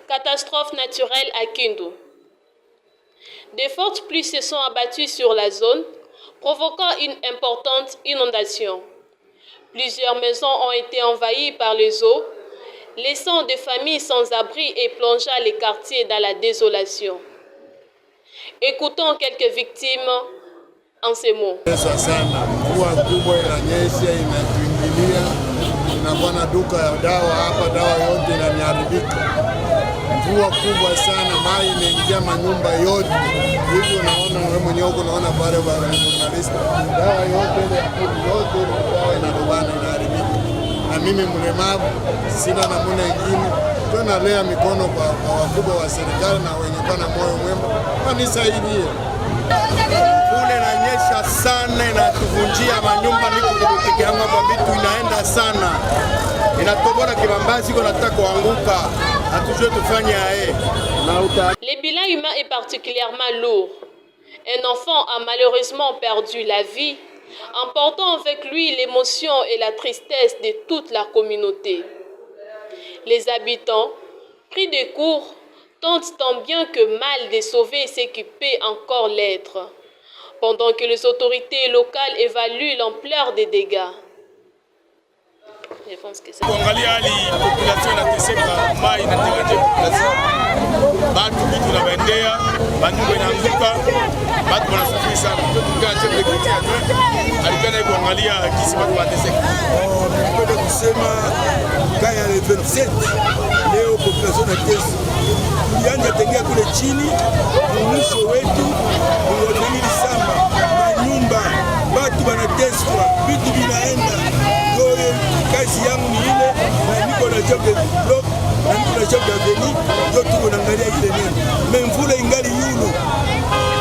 Catastrophe naturelle à Kindu. De fortes pluies se sont abattues sur la zone, provoquant une importante inondation. Plusieurs maisons ont été envahies par les eaux, laissant des familles sans abri et plongeant les quartiers dans la désolation. Écoutons quelques victimes en ces mots. Mvua kubwa sana, maji imeingia manyumba yote. Hivi unaona wewe mwenyewe unaona pale journalist. Dawa yote dawa inarobana inaharibika. Na mimi mlemavu sina namna nyingine. Tunalea mikono kwa wakubwa wa serikali na wenye kana moyo mwema. Wanisaidie. Kule inanyesha sana, inatuvunjia manyumba, niko kutiki yangu hapa vitu inaenda sana. Inatobora kibambazi kwa nataka kuanguka. Le bilan humain est particulièrement lourd. Un enfant a malheureusement perdu la vie, emportant avec lui l'émotion et la tristesse de toute la communauté. Les habitants, pris de court, tentent tant bien que mal de sauver ce qui peut encore l'être, pendant que les autorités locales évaluent l'ampleur des dégâts. Kuangalia hali population inateseka, mai inategemeja population. Batu vitu na bandea, manyumba inaanguka, batu wanasafiri sana. Tukiwa chef de quartier alipenda kuangalia kisi watu wanateseka. Napenda kusema kaya le 27 leo population inateseka. Tulianza tengea kule chini, mwisho wetu ni samba, manyumba, batu wanateseka, vitu vinaenda. Kazi yangu ni ile na niko na job de block na niko na job de avenue, ndio tuko naangalia ile nini. Mvula ingali yulo,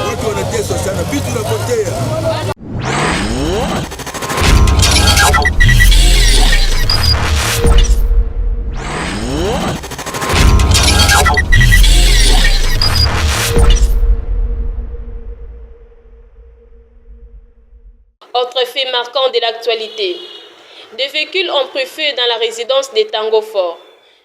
watu wanateswa sana, vitu vinapotea. Autre fait marquant de l'actualité. Des véhicules ont pris feu dans la résidence de Tango Fort.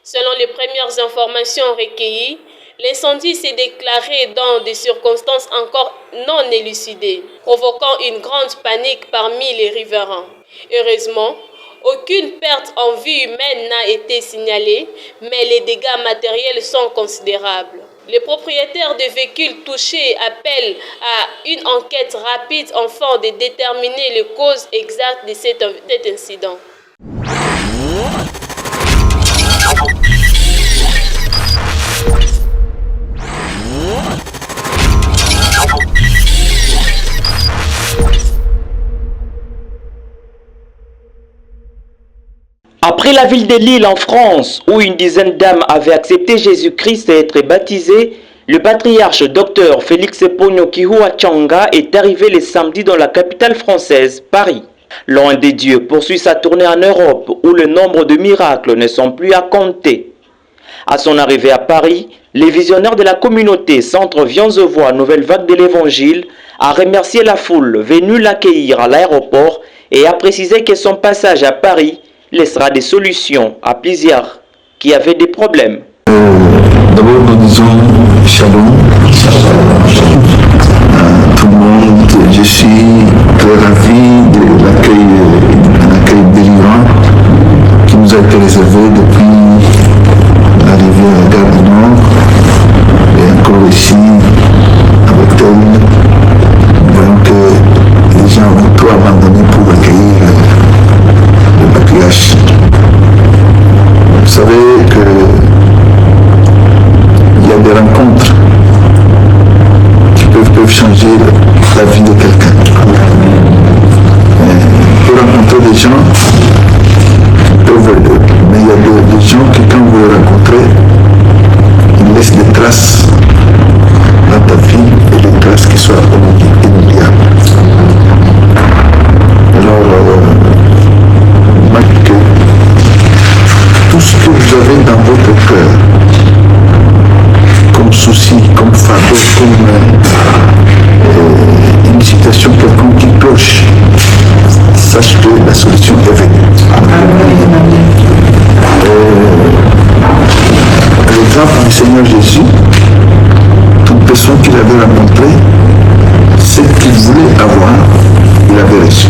Selon les premières informations recueillies, l'incendie s'est déclaré dans des circonstances encore non élucidées, provoquant une grande panique parmi les riverains. Heureusement, aucune perte en vie humaine n'a été signalée, mais les dégâts matériels sont considérables. Les propriétaires des véhicules touchés appellent à une enquête rapide afin de déterminer les causes exactes de cet incident. Après la ville de Lille en France, où une dizaine d'âmes avaient accepté Jésus-Christ et être baptisés, le patriarche Dr Félix Epogno Kihua Changa est arrivé le samedi dans la capitale française, Paris. Loin des dieux poursuit sa tournée en Europe, où le nombre de miracles ne sont plus à compter. À son arrivée à Paris, les visionnaires de la communauté Centre Vianzevoix Nouvelle Vague de l'Évangile a remercié la foule venue l'accueillir à l'aéroport et a précisé que son passage à Paris laissera des solutions à plusieurs qui avaient des problèmes. D'abord, nous disons shalom à tout le monde. Je suis très ravi de l'accueil délivrant qui nous a été réservé depuis l'arrivée à la gare du Nord et encore ici avec elle. Donc, les gens ont tout abandonné pour accueillir le patriarche. Vous savez qu'il y a des rencontres qui peuvent changer la vie de quelqu'un. On peut rencontrer des gens mais il y a des gens qui, quand vous les rencontrez, ils laissent des traces dans ta vie et des traces qui soient inoubliables. Alors, tout ce que vous avez dans votre cœur, comme souci, comme fardeau, comme une situation quelconque qui cloche, sache que la solution est venue. L'exemple du Seigneur Seigneur Jésus, toute personne qu'il avait rencontrée, ce qu'il voulait avoir, il avait reçu.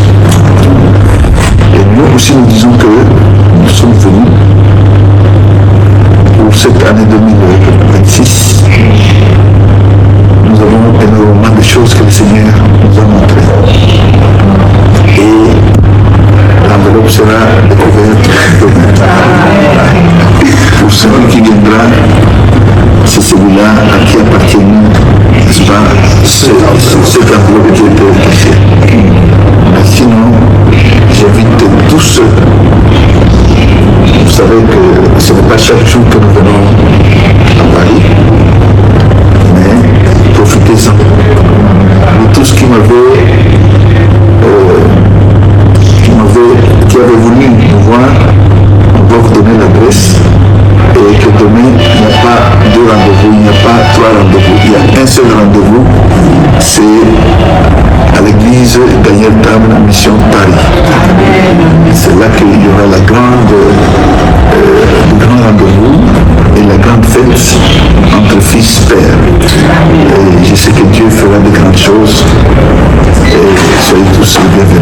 Et nous aussi nous disons que nous sommes venus pour cette année 2026. Nous avons énormément de choses que le Seigneur nous a montrées. Et l'enveloppe sera découverte pour celui qui viendra. C'est celui-là à qui appartient, n'est-ce pas, cette enveloppe qui était cachée. Sinon, j'invite tous. Vous savez que ce n'est pas chaque jour que nous venons à Paris, mais profitez-en. Vous tous qui avez voulu nous voir, on va vous donner l'adresse. Et que demain, il n'y a pas deux rendez-vous, il n'y a pas trois rendez-vous, il y a un seul rendez-vous, c'est à l'église Daniel Tam, mission Paris. C'est là qu'il y aura la grande